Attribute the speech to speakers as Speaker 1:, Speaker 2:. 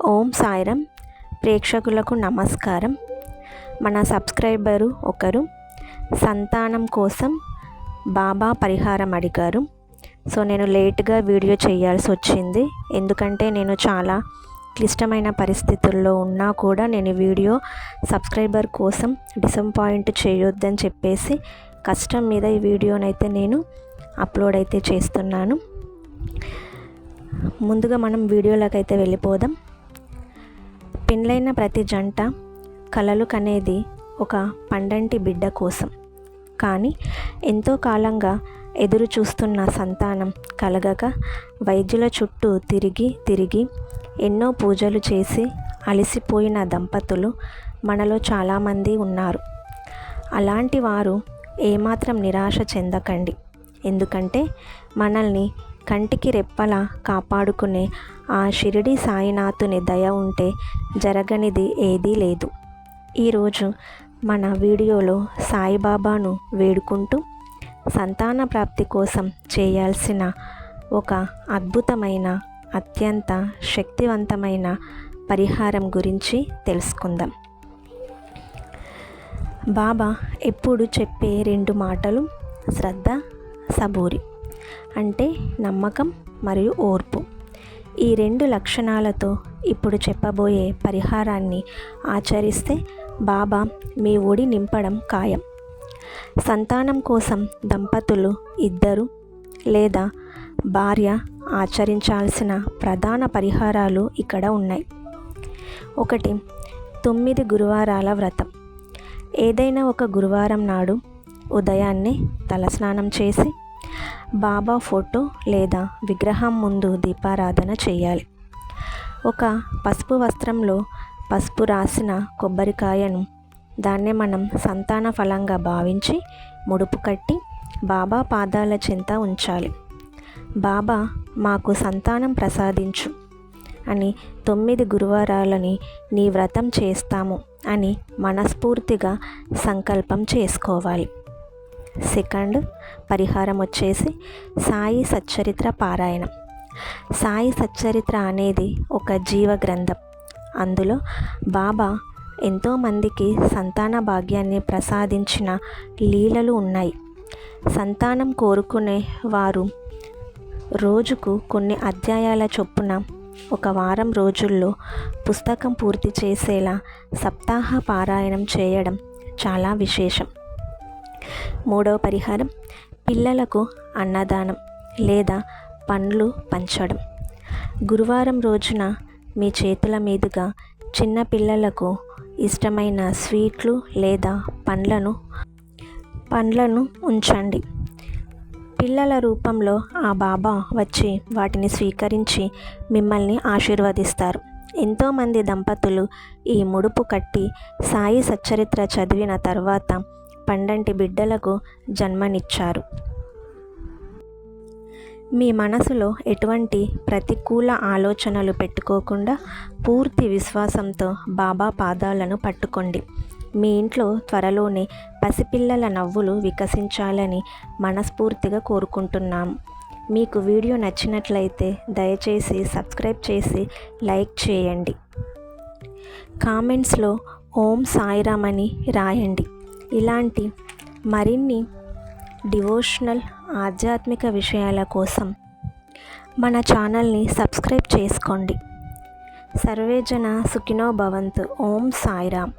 Speaker 1: ఓం సాయిరామ్. ప్రేక్షకులకు నమస్కారం. మన సబ్స్క్రైబరు ఒకరు సంతానం కోసం బాబా పరిహారం అడిగారు. సో నేను లేట్గా వీడియో చేయాల్సి వచ్చింది, ఎందుకంటే నేను చాలా క్లిష్టమైన పరిస్థితుల్లో ఉన్నా కూడా నేను వీడియో సబ్స్క్రైబర్ కోసం డిసప్పాయింట్ చేయొద్దని చెప్పేసి కష్టం మీద ఈ వీడియోనైతే నేను అప్లోడ్ అయితే చేస్తున్నాను. ముందుగా మనం వీడియోలోకి అయితే వెళ్ళిపోదాం. పెళ్ళైన ప్రతి జంట కలలు కనేది ఒక పండంటి బిడ్డ కోసం. కానీ ఎంతో కాలంగా ఎదురు చూస్తున్న సంతానం కలగక వైద్యుల చుట్టూ తిరిగి ఎన్నో పూజలు చేసి అలసిపోయిన దంపతులు మనలో చాలామంది ఉన్నారు. అలాంటి వారు ఏమాత్రం నిరాశ చెందకండి. ఎందుకంటే మనల్ని కంటికి రెప్పలా కాపాడుకునే ఆ షిరిడి సాయినాథుని దయ ఉంటే జరగనిది ఏదీ లేదు. ఈరోజు మన వీడియోలో సాయిబాబాను వేడుకుంటూ సంతాన ప్రాప్తి కోసం చేయాల్సిన ఒక అద్భుతమైన అత్యంత శక్తివంతమైన పరిహారం గురించి తెలుసుకుందాం. బాబా ఎప్పుడు చెప్పే 2 మాటలు శ్రద్ధ, సబూరి, అంటే నమ్మకం మరియు ఓర్పు. ఈ 2 లక్షణాలతో ఇప్పుడు చెప్పబోయే పరిహారాన్ని ఆచరిస్తే బాబా మీ ఒడి నింపడం ఖాయం. సంతానం కోసం దంపతులు ఇద్దరు లేదా భార్య ఆచరించాల్సిన ప్రధాన పరిహారాలు ఇక్కడ ఉన్నాయి. 1. 9 గురువారాల వ్రతం. ఏదైనా ఒక గురువారం నాడు ఉదయాన్నే తలస్నానం చేసి బాబా ఫోటో లేదా విగ్రహం ముందు దీపారాధన చేయాలి. ఒక పసుపు వస్త్రంలో పసుపు రాసిన కొబ్బరికాయను, దాన్నే మనం సంతాన ఫలంగా భావించి ముడుపు కట్టి బాబా పాదాల చెంత ఉంచాలి. బాబా మాకు సంతానం ప్రసాదించు అని 9 గురువారాలని నీ వ్రతం చేస్తాము అని మనస్ఫూర్తిగా సంకల్పం చేసుకోవాలి. 2. పరిహారం వచ్చేసి సాయి సచ్చరిత్ర పారాయణం. సాయి సచ్చరిత్ర అనేది ఒక జీవ గ్రంథం. అందులో బాబా ఎంతోమందికి సంతాన భాగ్యాన్ని ప్రసాదించిన లీలలు ఉన్నాయి. సంతానం కోరుకునే వారు రోజుకు కొన్ని అధ్యాయాల చొప్పున ఒక వారం రోజుల్లో పుస్తకం పూర్తి చేసేలా సప్తాహ పారాయణం చేయడం చాలా విశేషం. 3వ పరిహారం పిల్లలకు అన్నదానం లేదా పండ్లు పంచడం. గురువారం రోజున మీ చేతుల మీదుగా చిన్న పిల్లలకు ఇష్టమైన స్వీట్లు లేదా పండ్లను ఉంచండి. పిల్లల రూపంలో ఆ బాబా వచ్చి వాటిని స్వీకరించి మిమ్మల్ని ఆశీర్వదిస్తారు. ఎంతోమంది దంపతులు ఈ ముడుపు కట్టి సాయి సచ్చరిత్ర చదివిన తర్వాత పండంటి బిడ్డలకు జన్మనిచ్చారు. మీ మనసులో ఎటువంటి ప్రతికూల ఆలోచనలు పెట్టుకోకుండా పూర్తి విశ్వాసంతో బాబా పాదాలను పట్టుకోండి. మీ ఇంట్లో త్వరలోనే పసిపిల్లల నవ్వులు వికసించాలని మనస్ఫూర్తిగా కోరుకుంటున్నాము. మీకు వీడియో నచ్చినట్లయితే దయచేసి సబ్స్క్రైబ్ చేసి లైక్ చేయండి. కామెంట్స్లో ఓం సాయిరామ్ అని రాయండి. ఇలాంటి మరిన్ని డివోషనల్ ఆధ్యాత్మిక విషయాల కోసం మన ఛానల్ని సబ్స్క్రైబ్ చేసుకోండి. సర్వేజన సుఖినో భవంతు. ఓం సాయిరామ్.